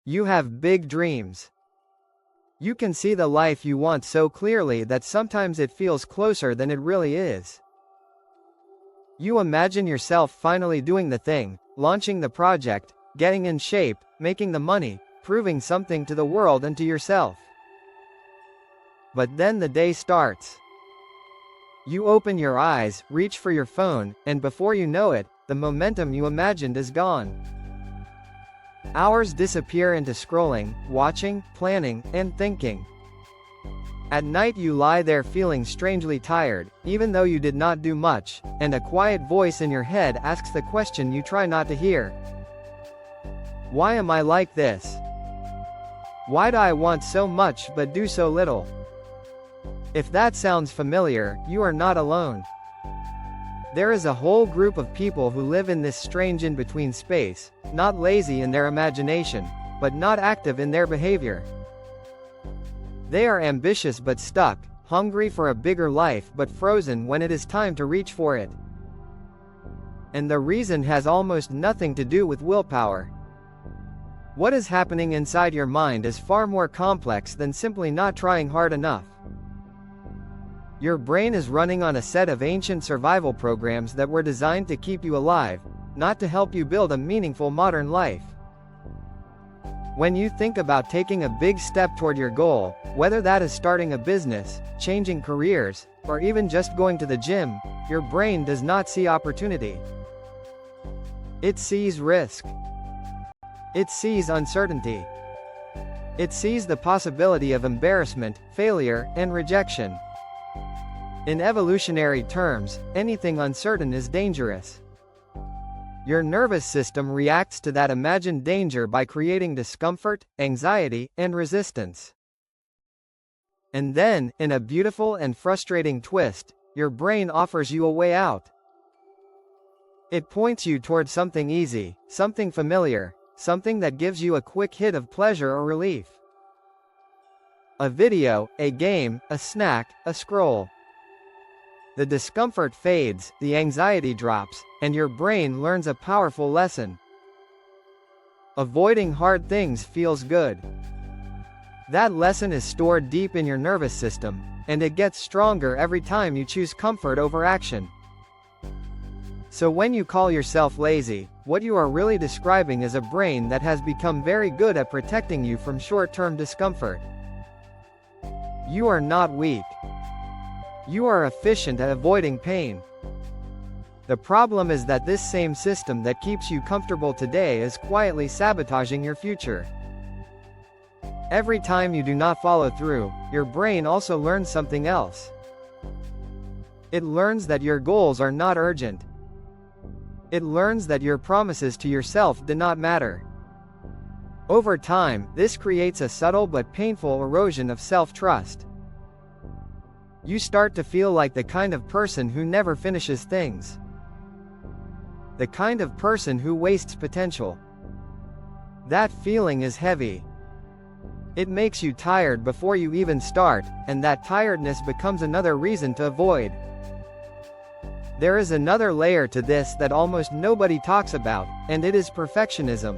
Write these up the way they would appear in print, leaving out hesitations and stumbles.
You have big dreams. You can see the life you want so clearly that sometimes it feels closer than it really is. You imagine yourself finally doing the thing, launching the project, getting in shape, making the money, proving something to the world and to yourself. But then the day starts. You open your eyes, reach for your phone, and before you know it, the momentum you imagined is gone. Hours disappear into scrolling, watching, planning, and thinking. At night you lie there feeling strangely tired, even though you did not do much, and a quiet voice in your head asks the question you try not to hear. Why am I like this? Why do I want so much but do so little? If that sounds familiar, you are not alone. There is a whole group of people who live in this strange in-between space, not lazy in their imagination, but not active in their behavior. They are ambitious but stuck, hungry for a bigger life but frozen when it is time to reach for it. And the reason has almost nothing to do with willpower. What is happening inside your mind is far more complex than simply not trying hard enough. Your brain is running on a set of ancient survival programs that were designed to keep you alive, not to help you build a meaningful modern life. When you think about taking a big step toward your goal, whether that is starting a business, changing careers, or even just going to the gym, your brain does not see opportunity. It sees risk. It sees uncertainty. It sees the possibility of embarrassment, failure, and rejection. In evolutionary terms, anything uncertain is dangerous. Your nervous system reacts to that imagined danger by creating discomfort, anxiety, and resistance. And then, in a beautiful and frustrating twist, your brain offers you a way out. It points you toward something easy, something familiar, something that gives you a quick hit of pleasure or relief. A video, a game, a snack, a scroll. The discomfort fades, the anxiety drops, and your brain learns a powerful lesson. Avoiding hard things feels good. That lesson is stored deep in your nervous system, and it gets stronger every time you choose comfort over action. So when you call yourself lazy, what you are really describing is a brain that has become very good at protecting you from short-term discomfort. You are not weak. You are efficient at avoiding pain. The problem is that this same system that keeps you comfortable today is quietly sabotaging your future. Every time you do not follow through, your brain also learns something else. It learns that your goals are not urgent. It learns that your promises to yourself do not matter. Over time, this creates a subtle but painful erosion of self-trust. You start to feel like the kind of person who never finishes things. The kind of person who wastes potential. That feeling is heavy. It makes you tired before you even start, and that tiredness becomes another reason to avoid. There is another layer to this that almost nobody talks about, and it is perfectionism.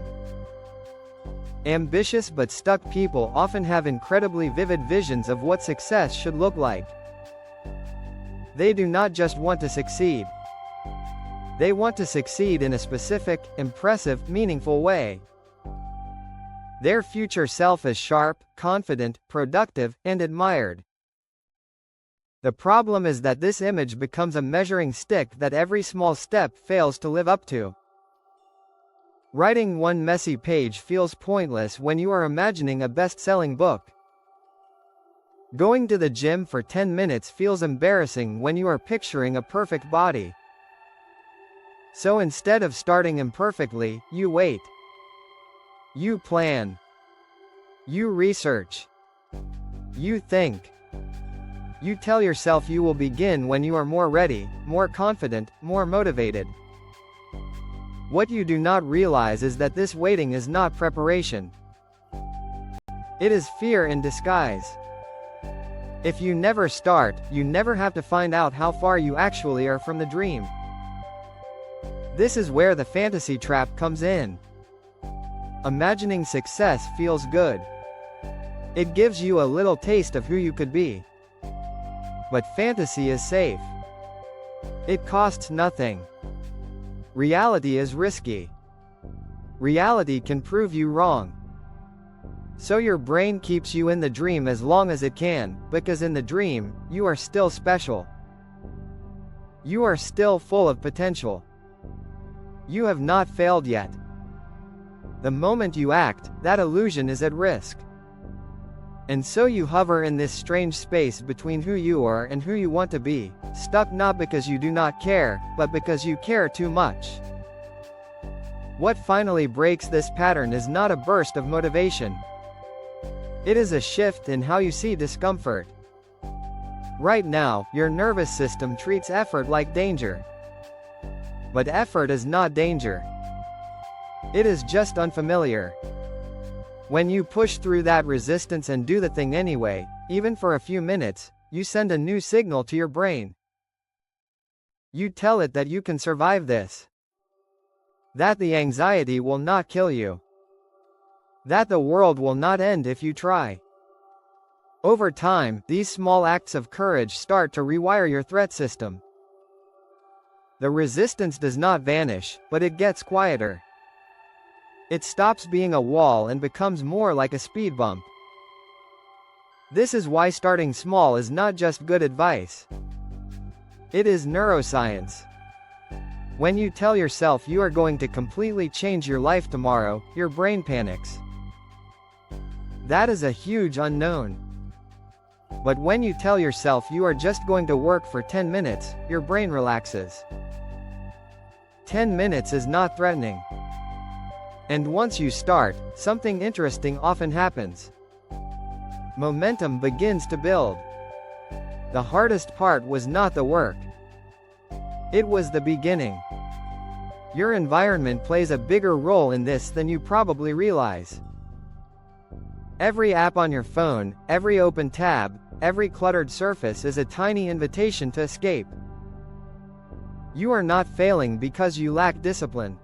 Ambitious but stuck people often have incredibly vivid visions of what success should look like. They do not just want to succeed. They want to succeed in a specific, impressive, meaningful way. Their future self is sharp, confident, productive, and admired. The problem is that this image becomes a measuring stick that every small step fails to live up to. Writing one messy page feels pointless when you are imagining a best-selling book. Going to the gym for 10 minutes feels embarrassing when you are picturing a perfect body. So instead of starting imperfectly, you wait. You plan. You research. You think. You tell yourself you will begin when you are more ready, more confident, more motivated. What you do not realize is that this waiting is not preparation. It is fear in disguise. If you never start, you never have to find out how far you actually are from the dream. This is where the fantasy trap comes in. Imagining success feels good. It gives you a little taste of who you could be. But fantasy is safe. It costs nothing. Reality is risky. Reality can prove you wrong. So your brain keeps you in the dream as long as it can, because in the dream, you are still special. You are still full of potential. You have not failed yet. The moment you act, that illusion is at risk. And so you hover in this strange space between who you are and who you want to be, stuck not because you do not care, but because you care too much. What finally breaks this pattern is not a burst of motivation. It is a shift in how you see discomfort. Right now, your nervous system treats effort like danger. But effort is not danger. It is just unfamiliar. When you push through that resistance and do the thing anyway, even for a few minutes, you send a new signal to your brain. You tell it that you can survive this. That the anxiety will not kill you. That the world will not end if you try. Over time, these small acts of courage start to rewire your threat system. The resistance does not vanish, but it gets quieter. It stops being a wall and becomes more like a speed bump. This is why starting small is not just good advice. It is neuroscience. When you tell yourself you are going to completely change your life tomorrow, your brain panics. That is a huge unknown. But when you tell yourself you are just going to work for 10 minutes, your brain relaxes. 10 minutes is not threatening. And once you start, something interesting often happens. Momentum begins to build. The hardest part was not the work. It was the beginning. Your environment plays a bigger role in this than you probably realize. Every app on your phone, every open tab, every cluttered surface is a tiny invitation to escape. You are not failing because you lack discipline.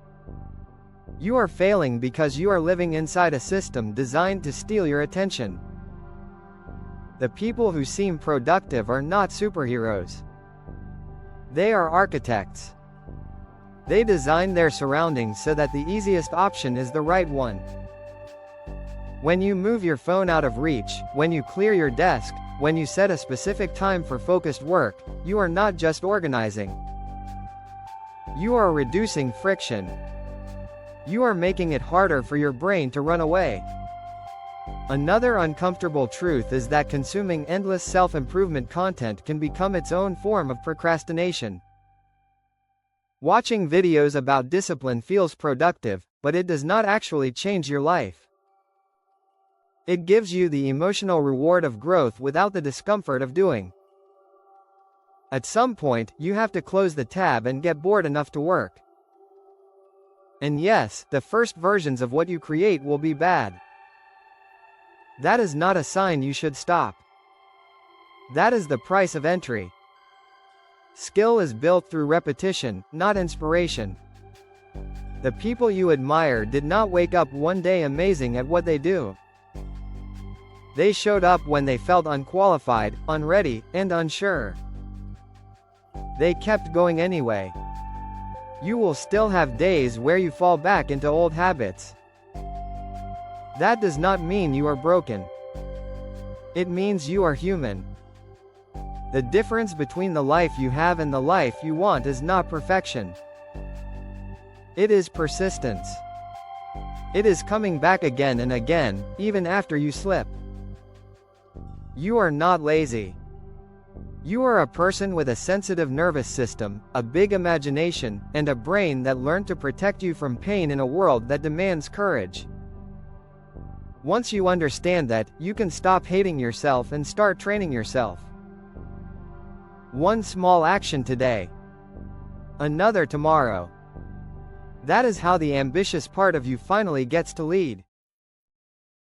You are failing because you are living inside a system designed to steal your attention. The people who seem productive are not superheroes. They are architects. They design their surroundings so that the easiest option is the right one. When you move your phone out of reach, when you clear your desk, when you set a specific time for focused work, you are not just organizing. You are reducing friction. You are making it harder for your brain to run away. Another uncomfortable truth is that consuming endless self-improvement content can become its own form of procrastination. Watching videos about discipline feels productive, but it does not actually change your life. It gives you the emotional reward of growth without the discomfort of doing. At some point, you have to close the tab and get bored enough to work. And yes, the first versions of what you create will be bad. That is not a sign you should stop. That is the price of entry. Skill is built through repetition, not inspiration. The people you admire did not wake up one day amazing at what they do. They showed up when they felt unqualified, unready, and unsure. They kept going anyway. You will still have days where you fall back into old habits. That does not mean you are broken. It means you are human. The difference between the life you have and the life you want is not perfection. It is persistence. It is coming back again and again, even after you slip. You are not lazy. You are a person with a sensitive nervous system, a big imagination, and a brain that learned to protect you from pain in a world that demands courage. Once you understand that, you can stop hating yourself and start training yourself. One small action today. Another tomorrow. That is how the ambitious part of you finally gets to lead.